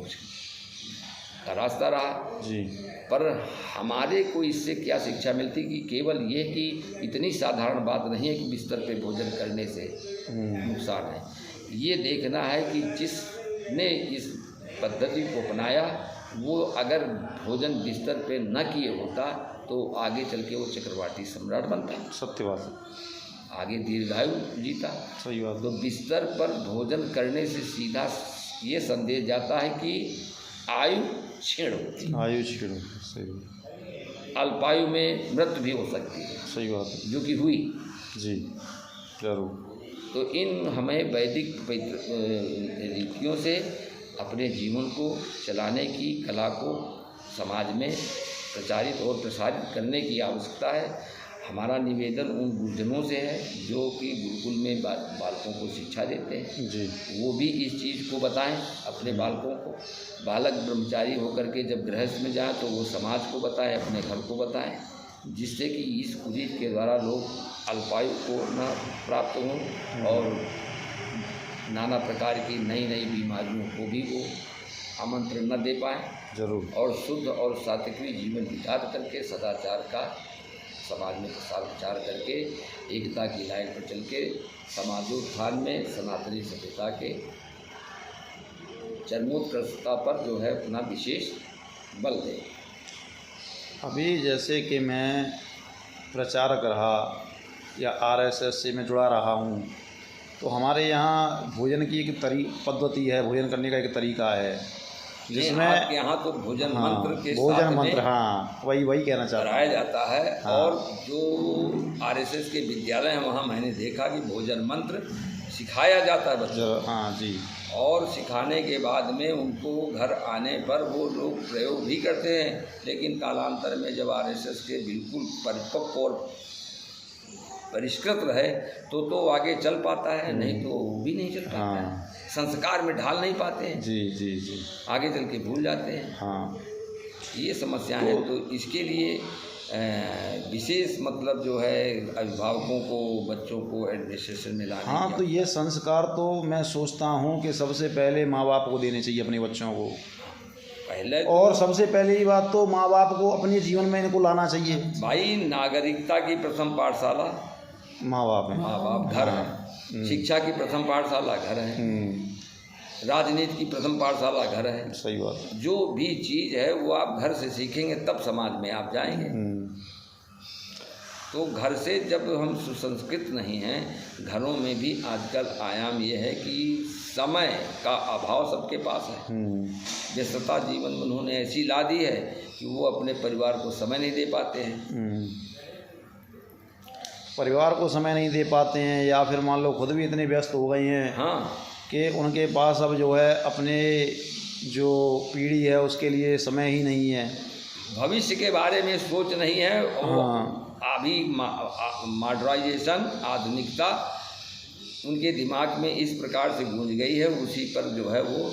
मोक्ष का रास्ता रहा जी। पर हमारे को इससे क्या शिक्षा मिलती कि केवल ये कि इतनी साधारण बात नहीं है कि बिस्तर पे भोजन करने से नुकसान है। ये देखना है कि जिसने इस पद्धति को अपनाया वो अगर भोजन बिस्तर पे न किए होता तो आगे चल के वो चक्रवाती सम्राट बनता, सत्य बात है। आगे दीर्घायु जीता। सही बात। तो बिस्तर पर भोजन करने से सीधा ये संदेश जाता है कि आयु क्षीण होती, आयु क्षीण, सही, अल्पायु में मृत्यु भी हो सकती है, सही बात है, जो कि हुई। जी जरूर। तो इन हमें वैदिक रीतियों से अपने जीवन को चलाने की कला को समाज में प्रचारित और प्रसारित करने की आवश्यकता है। हमारा निवेदन उन गुरुजनों से है जो कि गुरुकुल में बालकों को शिक्षा देते हैं जी, वो भी इस चीज़ को बताएं अपने बालकों को। बालक ब्रह्मचारी होकर के जब गृहस्थ में जाए तो वो समाज को बताएं, अपने घर को बताएं, जिससे कि इस कुरीति के द्वारा लोग अल्पायु को न प्राप्त हों और नाना प्रकार की नई नई बीमारियों को भी वो आमंत्रण न दे पाएँ। जरूर। और शुद्ध और सात्विक जीवन विचार करके सदाचार का समाज में प्रसार प्रचार करके एकता की लाइन पर चल के समाजोत्थान में सनातनी सभ्यता के चरमोत्कर्षता पर जो है अपना विशेष बल दें। अभी जैसे कि मैं प्रचारक रहा या आरएसएस से मैं जुड़ा रहा हूँ, तो हमारे यहाँ भोजन की एक पद्धति है, भोजन करने का एक तरीका है जिसमें आपके यहाँ तो भोजन मंत्र के भोजन साथ मंत्र, में हाँ वही कहना चाहता कराया जाता है। हाँ। और जो आरएसएस के विद्यालय हैं वहाँ मैंने देखा कि भोजन मंत्र सिखाया जाता है बच्चों को। हाँ जी। और सिखाने के बाद में उनको घर आने पर वो लोग प्रयोग भी करते हैं, लेकिन कालांतर में जब आरएसएस के बिल्कुल परिपक्व और परिष्कृत रहे तो आगे चल पाता है, नहीं तो वो भी नहीं चल पाता है। संस्कार में ढाल नहीं पाते हैं। जी जी जी। आगे चल के भूल जाते हैं। हाँ, ये समस्याएं हैं। तो इसके लिए विशेष मतलब जो है अभिभावकों को बच्चों को एडमिनिस्ट्रेशन में लाने हाँ, तो ये संस्कार तो मैं सोचता हूँ कि सबसे पहले माँ बाप को देने चाहिए अपने बच्चों को पहले। और सबसे पहली बात तो माँ बाप को अपने जीवन में इनको लाना चाहिए। भाई नागरिकता की प्रथम पाठशाला माँ बाप है, माँ बाप घर है। शिक्षा की प्रथम पाठशाला घर है। राजनीति की प्रथम पाठशाला घर है। सही बात। जो भी चीज़ है वो आप घर से सीखेंगे तब समाज में आप जाएंगे। तो घर से जब हम सुसंस्कृत नहीं हैं, घरों में भी आजकल आयाम ये है कि समय का अभाव सबके पास है। व्यस्तता जीवन में उन्होंने ऐसी ला दी है कि वो अपने परिवार को समय नहीं दे पाते हैं। परिवार को समय नहीं दे पाते हैं या फिर मान लो खुद भी इतने व्यस्त हो गए हैं हाँ कि उनके पास अब जो है अपने जो पीढ़ी है उसके लिए समय ही नहीं है, भविष्य के बारे में सोच नहीं है। और अभी मॉडर्नाइजेशन आधुनिकता उनके दिमाग में इस प्रकार से गूंज गई है, उसी पर जो है वो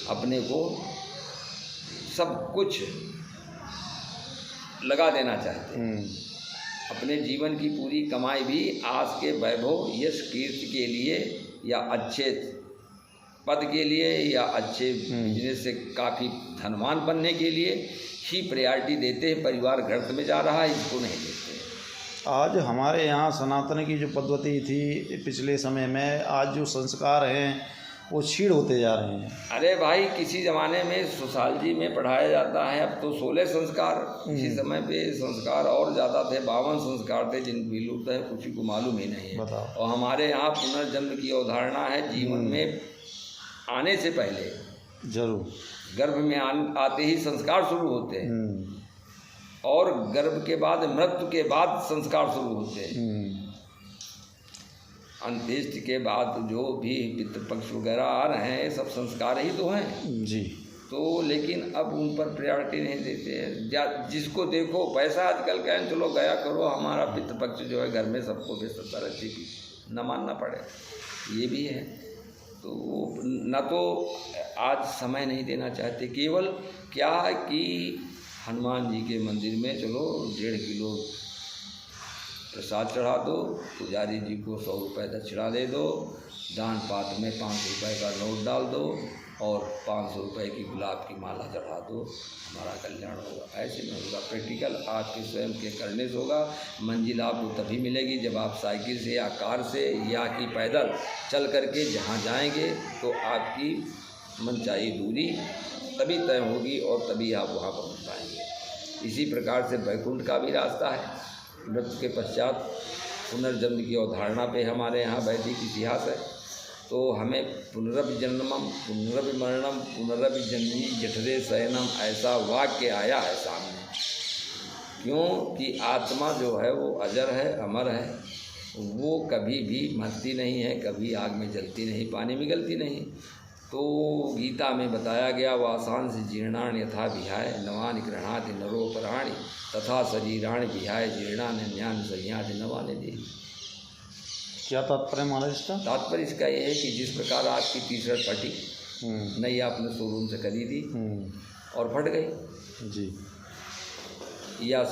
अपने को सब कुछ लगा देना चाहते हैं। अपने जीवन की पूरी कमाई भी आज के वैभव यश कीर्ति के लिए या अच्छे पद के लिए या अच्छे बिजनेस से काफ़ी धनवान बनने के लिए ही प्रायोरिटी देते हैं। परिवार गर्त में जा रहा है, इसको नहीं देते। आज हमारे यहाँ सनातन की जो पद्धति थी पिछले समय में, आज जो संस्कार हैं वो क्षीण होते जा रहे हैं। अरे भाई, किसी ज़माने में सोसालजी में पढ़ाया जाता है, अब तो 16 संस्कार। किसी समय पे संस्कार और ज़्यादा थे, 52 संस्कार थे, जिन विलुप्त है, किसी को मालूम ही नहीं है। बताओ। और हमारे यहाँ पुनर्जन्म की अवधारणा है। जीवन में आने से पहले जरूर गर्भ में आते ही संस्कार शुरू होते हैं और गर्भ के बाद मृत्यु के बाद संस्कार शुरू होते हैं। अंत्येष्टि के बाद जो भी पितृपक्ष वगैरह आ रहे हैं, सब संस्कार ही तो हैं जी। तो लेकिन अब उन पर प्रायोरिटी नहीं देते हैं। जिसको देखो पैसा आजकल का है, चलो गया करो, हमारा पितृपक्ष जो है घर में सबको व्यस्तता रहती की न मानना पड़े, ये भी है। तो न तो आज समय नहीं देना चाहते, केवल क्या है कि हनुमान जी के मंदिर में चलो 1.5 किलो प्रसाद चढ़ा दो, पुजारी जी को 100 रुपये दक्षिणा दे दो, दान पात्र में 5 रुपये का नोट डाल दो, और 500 रुपये की गुलाब की माला चढ़ा दो, हमारा कल्याण होगा। ऐसे में होगा, प्रैक्टिकल आपके स्वयं के करने से होगा। मंजिल आपको तभी मिलेगी जब आप साइकिल से या कार से या कि पैदल चल करके जहाँ जाएंगे तो आपकी मनचाही दूरी तभी तय होगी और तभी आप वहाँ पहुँच पाएंगे। इसी प्रकार से वैकुंठ का भी रास्ता है। मृत्यु के पश्चात पुनर्जन्म की अवधारणा पे हमारे यहाँ वैदिक इतिहास है। तो हमें पुनरभि जन्मम पुनरभि मरणम पुनरभि जन्मी जठरे शयनम ऐसा वाक्य आया है सामने। क्यों कि आत्मा जो है वो अजर है, अमर है, वो कभी भी मरती नहीं है, कभी आग में जलती नहीं, पानी में गलती नहीं। तो गीता में बताया गया, वासान से जीर्णान यथा विहाय नवानि गृह्णाति नरोपराणि तथा शरीराणि विहाय जीर्णान्यानि संयाति नवानि देहि। क्या तात्पर्य महाराज इसका? तात्पर्य इसका ये है कि जिस प्रकार आपकी टी शर्ट फटी, नई आपने शोरूम से खरीदी और फट गई, जी, या